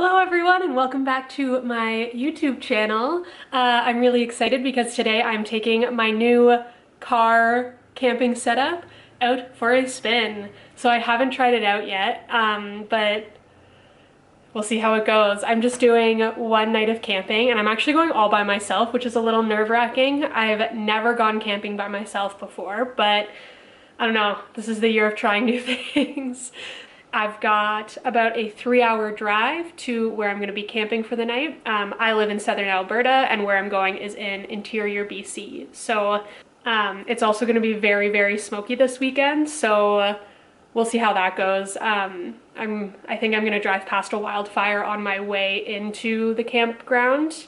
Hello everyone and welcome back to my YouTube channel. I'm really excited because today I'm taking my new car camping setup out for a spin. So I haven't tried it out yet, but we'll see how it goes. I'm just doing one night of camping and I'm actually going all by myself, which is a little nerve-wracking. I've never gone camping by myself before, but I don't know, this is the year of trying new things. I've got about a 3-hour drive to where I'm going to be camping for the night. I live in southern Alberta and where I'm going is in interior BC. So it's also going to be very, very smoky this weekend. So we'll see how that goes. I think I'm going to drive past a wildfire on my way into the campground.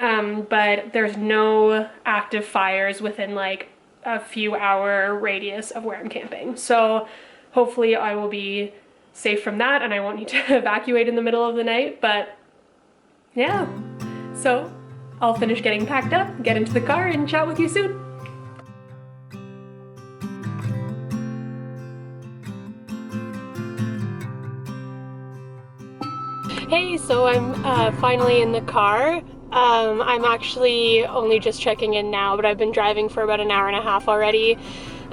But there's no active fires within like a few hour radius of where I'm camping. So hopefully I will be safe from that and I won't need to evacuate in the middle of the night, but yeah. So I'll finish getting packed up, get into the car, and chat with you soon. Hey, so I'm finally in the car. I'm actually only just checking in now, but I've been driving for about an hour and a half already.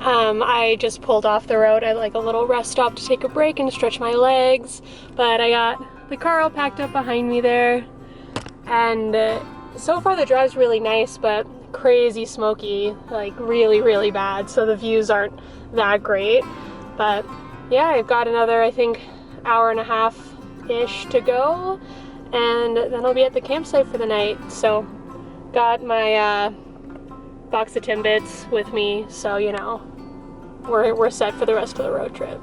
I just pulled off the road at like a little rest stop to take a break and stretch my legs, but I got the car all packed up behind me there, and so far the drive's really nice, but crazy smoky, like really, really bad, so the views aren't that great. But yeah, I've got another, I think, hour and a half-ish to go, and then I'll be at the campsite for the night. So got my box of Timbits with me, so you know, we're set for the rest of the road trip.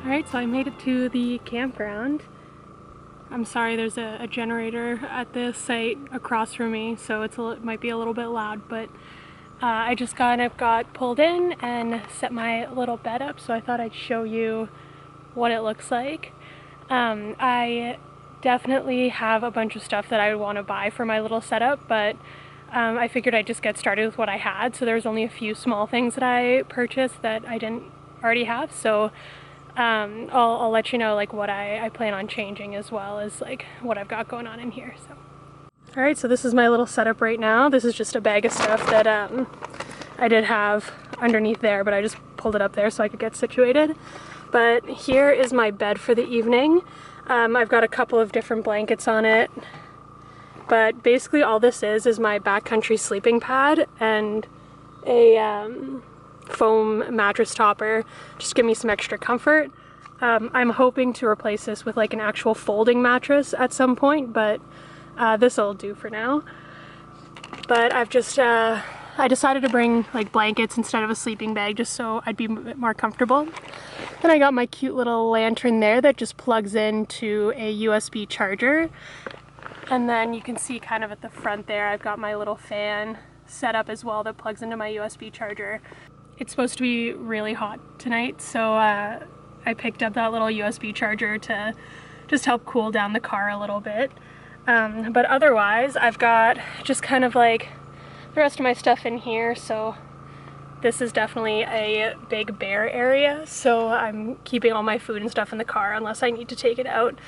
Alright, so I made it to the campground. I'm sorry, there's a generator at the site across from me, so it might be a little bit loud, but I just got pulled in and set my little bed up, so I thought I'd show you what it looks like. I definitely have a bunch of stuff that I would want to buy for my little setup, but I figured I'd just get started with what I had, so there's only a few small things that I purchased that I didn't already have, so I'll let you know like what I plan on changing, as well as like what I've got going on in here. So alright, so this is my little setup right now. This is just a bag of stuff that I did have underneath there, but I just pulled it up there so I could get situated. But here is my bed for the evening. I've got a couple of different blankets on it, but basically all this is my backcountry sleeping pad and a foam mattress topper, just give me some extra comfort. I'm hoping to replace this with like an actual folding mattress at some point, but this'll do for now. But I've just I decided to bring like blankets instead of a sleeping bag just so I'd be a bit more comfortable. Then I got my cute little lantern there that just plugs into a USB charger, and then you can see kind of at the front there I've got my little fan set up as well that plugs into my USB charger. It's supposed to be really hot tonight, so I picked up that little USB charger to just help cool down the car a little bit. But otherwise, I've got just kind of like the rest of my stuff in here, so this is definitely a big bear area, so I'm keeping all my food and stuff in the car unless I need to take it out,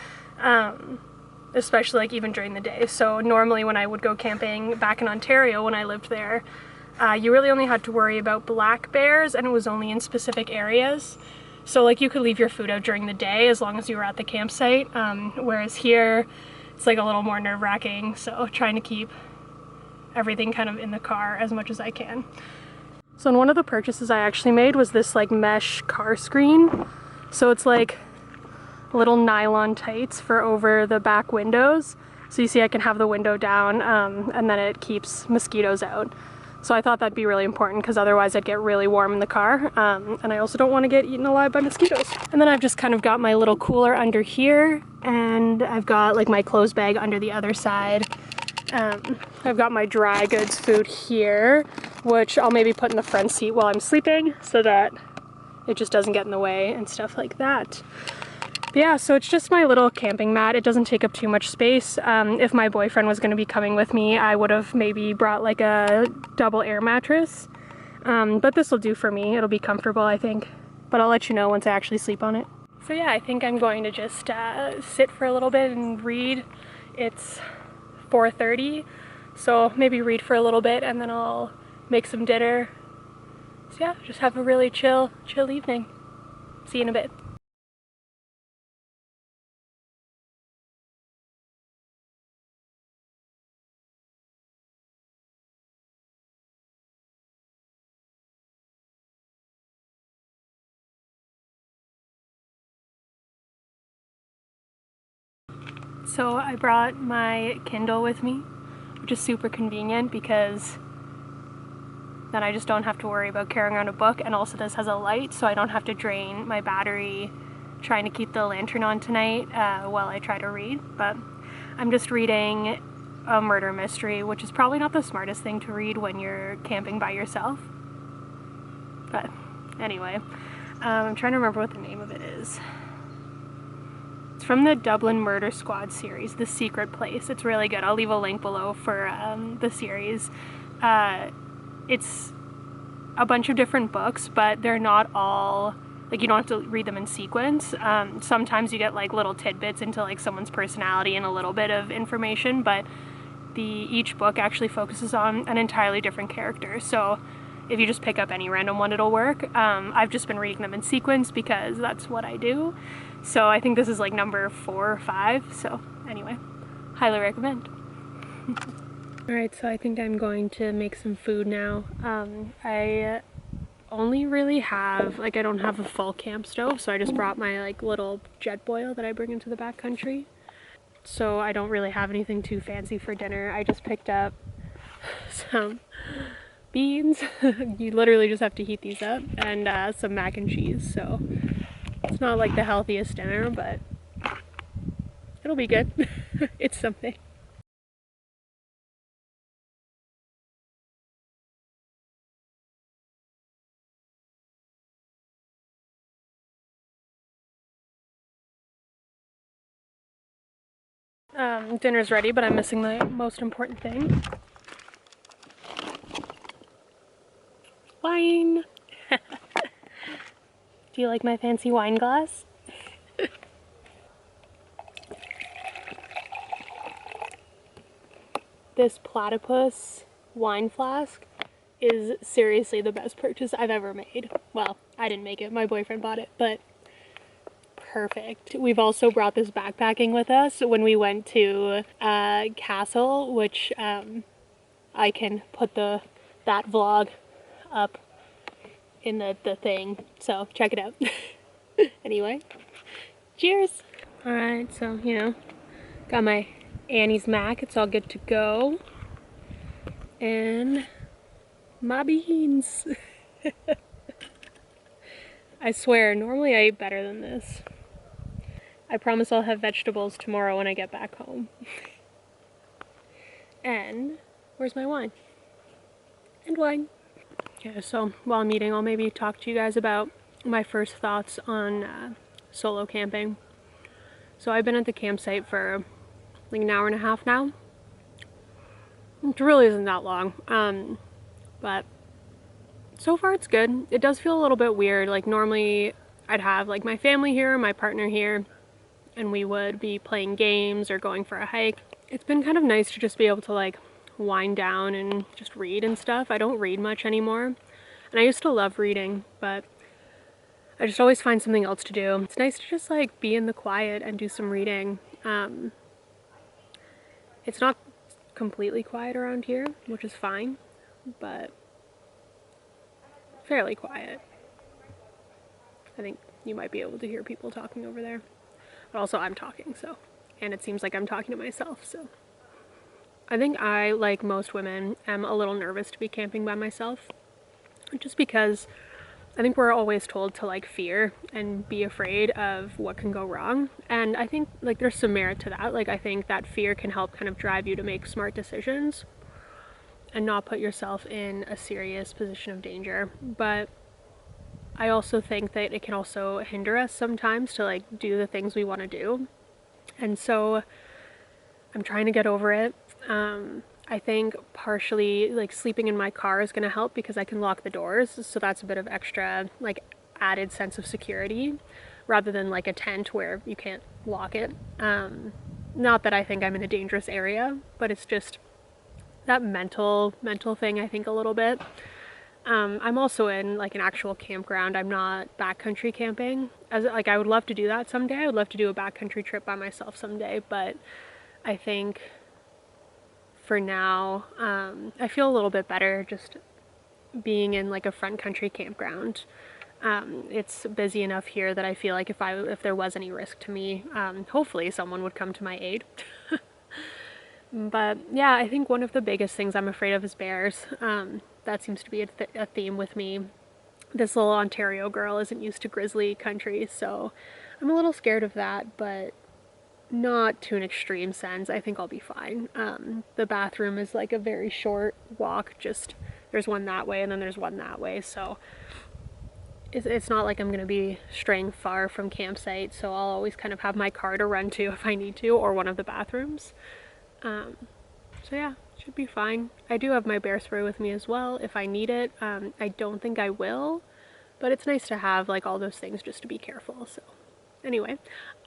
especially like even during the day. So normally when I would go camping back in Ontario when I lived there, you really only had to worry about black bears, and it was only in specific areas. So like you could leave your food out during the day as long as you were at the campsite, whereas here it's like a little more nerve-wracking, so trying to keep everything kind of in the car as much as I can. So one of the purchases I actually made was this like mesh car screen. So it's like little nylon tights for over the back windows. So you see I can have the window down and then it keeps mosquitoes out. So I thought that'd be really important because otherwise I'd get really warm in the car. And I also don't want to get eaten alive by mosquitoes. And then I've just kind of got my little cooler under here, and I've got like my clothes bag under the other side. I've got my dry goods food here, which I'll maybe put in the front seat while I'm sleeping so that it just doesn't get in the way and stuff like that. But yeah, so it's just my little camping mat. It doesn't take up too much space. If my boyfriend was going to be coming with me, I would have maybe brought like a double air mattress. But this will do for me. It'll be comfortable, I think. But I'll let you know once I actually sleep on it. So yeah, I think I'm going to just sit for a little bit and read. It's 4:30, so maybe read for a little bit and then I'll make some dinner. So yeah, just have a really chill evening. See you in a bit. So I brought my Kindle with me, which is super convenient because then I just don't have to worry about carrying around a book, and also this has a light so I don't have to drain my battery trying to keep the lantern on tonight while I try to read. But I'm just reading a murder mystery, which is probably not the smartest thing to read when you're camping by yourself. But anyway, I'm trying to remember what the name of it is. It's from the Dublin Murder Squad series, The Secret Place. It's really good. I'll leave a link below for the series. It's a bunch of different books, but they're not all, like, you don't have to read them in sequence. Sometimes you get like little tidbits into like someone's personality and a little bit of information, but each book actually focuses on an entirely different character. So if you just pick up any random one, it'll work. I've just been reading them in sequence because that's what I do. So I think this is like number 4 or 5. So anyway, highly recommend. Alright, so I think I'm going to make some food now. I only really have, like, I don't have a full camp stove, so I just brought my like little jet boil that I bring into the backcountry. So I don't really have anything too fancy for dinner. I just picked up some beans. You literally just have to heat these up, and some mac and cheese. So it's not like the healthiest dinner, but it'll be good. It's something. Dinner's ready, but I'm missing the most important thing. Wine! Do you like my fancy wine glass? This platypus wine flask is seriously the best purchase I've ever made. Well, I didn't make it, my boyfriend bought it, but perfect. We've also brought this backpacking with us when we went to Castle, which I can put that vlog up in the thing, so check it out. Anyway, cheers! Alright, so, you know, got my Annie's mac, it's all good to go. And my beans. I swear, normally I eat better than this. I promise I'll have vegetables tomorrow when I get back home. And where's my wine? And wine. Yeah, so while I'm eating, I'll maybe talk to you guys about my first thoughts on solo camping. So I've been at the campsite for like an hour and a half now. It really isn't that long, but so far it's good. It does feel a little bit weird. Like normally I'd have like my family here, my partner here, and we would be playing games or going for a hike. It's been kind of nice to just be able to like wind down and just read and stuff. I don't read much anymore, and I used to love reading, but I just always find something else to do. It's nice to just like be in the quiet and do some reading. It's not completely quiet around here, which is fine, but fairly quiet. I think you might be able to hear people talking over there. But also I'm talking, so. And it seems like I'm talking to myself, so. I think I, like most women, am a little nervous to be camping by myself. Just because I think we're always told to like fear and be afraid of what can go wrong. And I think like there's some merit to that. Like I think that fear can help kind of drive you to make smart decisions and not put yourself in a serious position of danger. But I also think that it can also hinder us sometimes to like do the things we want to do. And so I'm trying to get over it. I think partially like sleeping in my car is going to help because I can lock the doors. So that's a bit of extra like added sense of security rather than like a tent where you can't lock it. Not that I think I'm in a dangerous area, but it's just that mental thing I think a little bit. I'm also in like an actual campground. I'm not backcountry camping. As like I would love to do that someday. I would love to do a backcountry trip by myself someday, but I think for now, I feel a little bit better just being in like a front country campground. It's busy enough here that I feel like if there was any risk to me, hopefully someone would come to my aid. But yeah, I think one of the biggest things I'm afraid of is bears. That seems to be a theme with me. This little Ontario girl isn't used to grizzly country, so I'm a little scared of that, but not to an extreme sense. I think I'll be fine. The bathroom is like a very short walk, just there's one that way and then there's one that way, so it's not like I'm gonna be straying far from campsite, so I'll always kind of have my car to run to if I need to, or one of the bathrooms. So yeah, should be fine. I do have my bear spray with me as well if I need it. I don't think I will, but it's nice to have like all those things just to be careful. So anyway,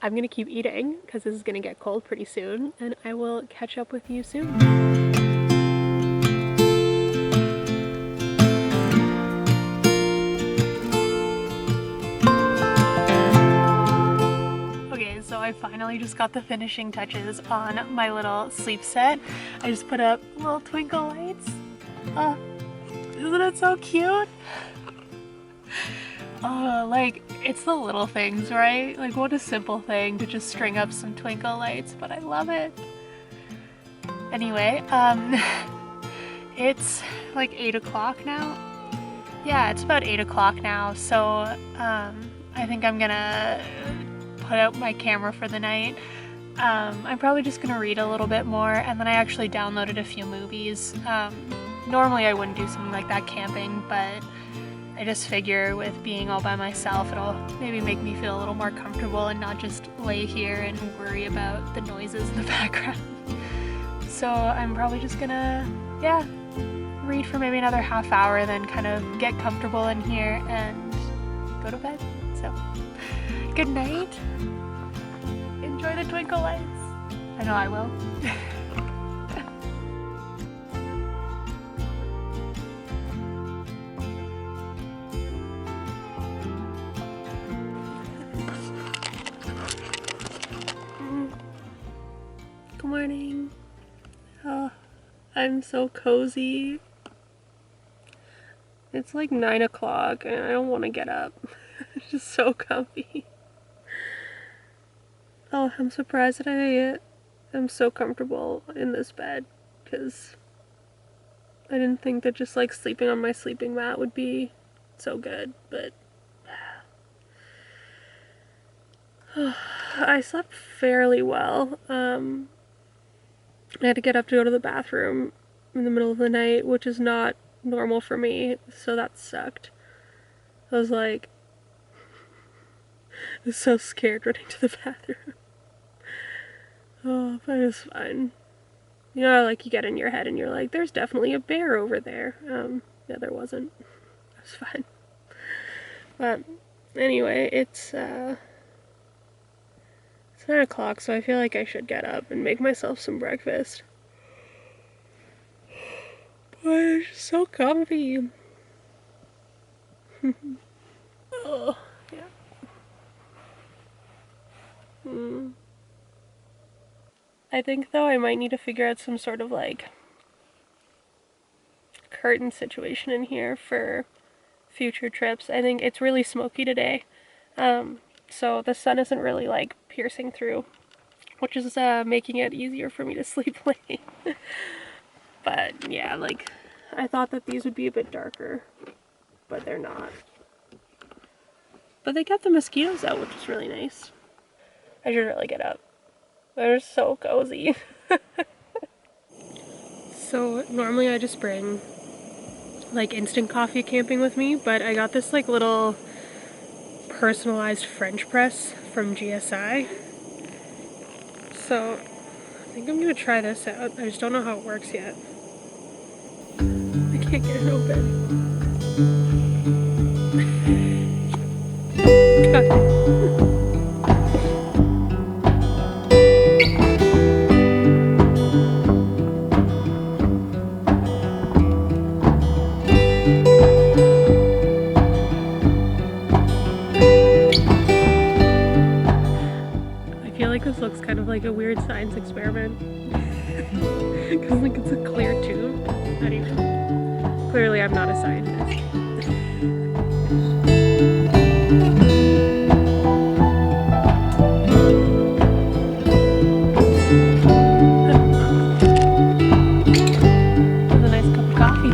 I'm gonna keep eating because this is gonna get cold pretty soon, and I will catch up with you soon. Okay, so I finally just got the finishing touches on my little sleep set. I just put up little twinkle lights. Isn't it so cute? Like, it's the little things, right? Like, what a simple thing to just string up some twinkle lights, but I love it. Anyway, it's like 8 o'clock now. Yeah, it's about 8 o'clock now, so, I think I'm gonna put out my camera for the night. I'm probably just gonna read a little bit more, and then I actually downloaded a few movies. Normally I wouldn't do something like that camping, but I just figure with being all by myself, it'll maybe make me feel a little more comfortable and not just lay here and worry about the noises in the background. So I'm probably just gonna, yeah, read for maybe another half hour, then kind of get comfortable in here and go to bed. So, good night. Enjoy the twinkle lights. I know I will. Good morning. Oh, I'm so cozy. It's like 9 o'clock and I don't want to get up. It's just so comfy. Oh, I'm surprised that I am so comfortable in this bed because I didn't think that just like sleeping on my sleeping mat would be so good, but I slept fairly well. I had to get up to go to the bathroom in the middle of the night, which is not normal for me, so that sucked. I was like, I was so scared running to the bathroom. Oh, but it was fine. You know, like you get in your head and you're like, there's definitely a bear over there. Yeah, there wasn't. It was fine. But anyway, it's 9 o'clock, so I feel like I should get up and make myself some breakfast. But it's just so comfy. Oh, yeah. I think though I might need to figure out some sort of like curtain situation in here for future trips. I think it's really smoky today, so the sun isn't really like piercing through, which is making it easier for me to sleep late. But yeah, like I thought that these would be a bit darker, but they're not. But they got the mosquitoes out, which is really nice. I should really get up. They're so cozy. So normally I just bring like instant coffee camping with me, but I got this like little personalized French press from GSI. So I think I'm gonna try this out. I just don't know how it works yet. I can't get it open. I feel like this looks kind of like a weird science experiment. Because like it's a clear tube. Anyway, clearly I'm not a scientist. That's a nice cup of coffee.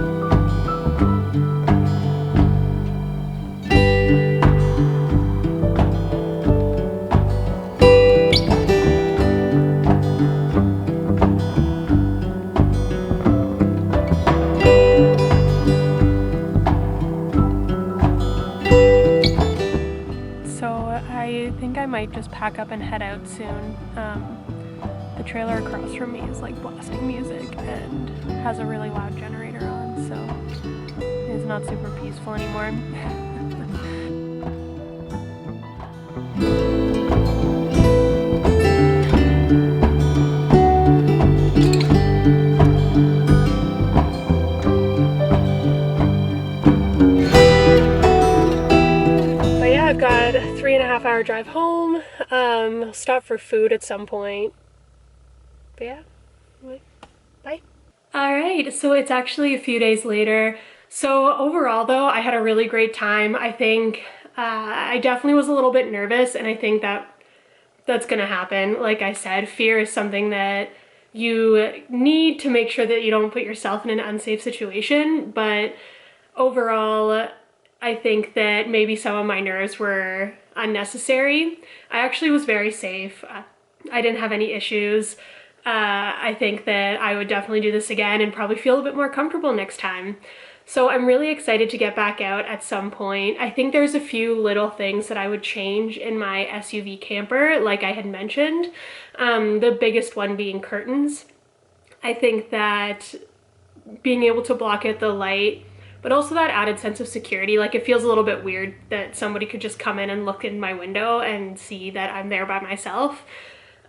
I think I might just pack up and head out soon. The trailer across from me is like blasting music and has a really loud generator on, so it's not super peaceful anymore. I've got a 3.5-hour drive home. I'll stop for food at some point. But yeah, bye. Alright, so it's actually a few days later. So overall though, I had a really great time. I think I definitely was a little bit nervous, and I think that's gonna happen. Like I said, fear is something that you need to make sure that you don't put yourself in an unsafe situation, but overall, I think that maybe some of my nerves were unnecessary. I actually was very safe. I didn't have any issues. I think that I would definitely do this again and probably feel a bit more comfortable next time. So I'm really excited to get back out at some point. I think there's a few little things that I would change in my SUV camper, like I had mentioned. The biggest one being curtains. I think that being able to block out the light, but also that added sense of security. Like, it feels a little bit weird that somebody could just come in and look in my window and see that I'm there by myself.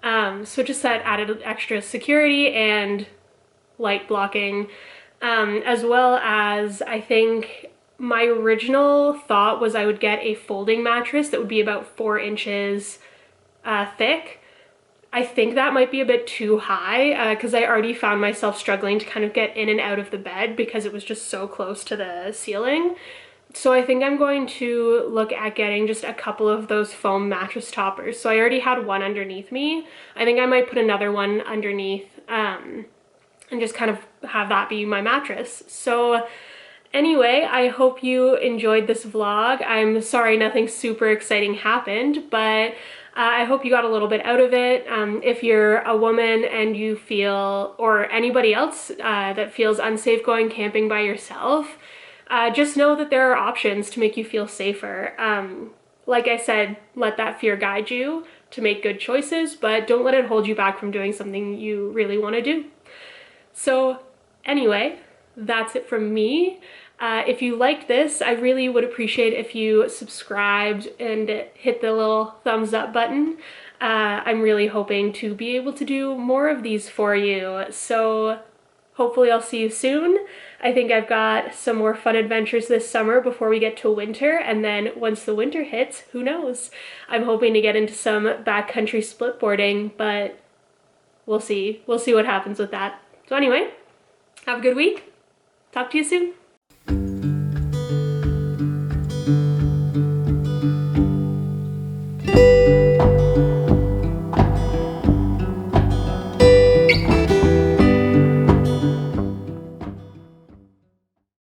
So just that added extra security and light blocking, as well as I think my original thought was I would get a folding mattress that would be about 4 inches thick. I think that might be a bit too high because I already found myself struggling to kind of get in and out of the bed because it was just so close to the ceiling. So I think I'm going to look at getting just a couple of those foam mattress toppers. So I already had one underneath me. I think I might put another one underneath and just kind of have that be my mattress. So anyway, I hope you enjoyed this vlog. I'm sorry nothing super exciting happened, but I hope you got a little bit out of it. If you're a woman and you feel, or anybody else that feels unsafe going camping by yourself, just know that there are options to make you feel safer. Like I said, let that fear guide you to make good choices, but don't let it hold you back from doing something you really want to do. So anyway, that's it from me. If you liked this, I really would appreciate if you subscribed and hit the little thumbs up button. I'm really hoping to be able to do more of these for you. So hopefully I'll see you soon. I think I've got some more fun adventures this summer before we get to winter, and then once the winter hits, who knows? I'm hoping to get into some backcountry splitboarding, but we'll see what happens with that. So anyway, have a good week. Talk to you soon.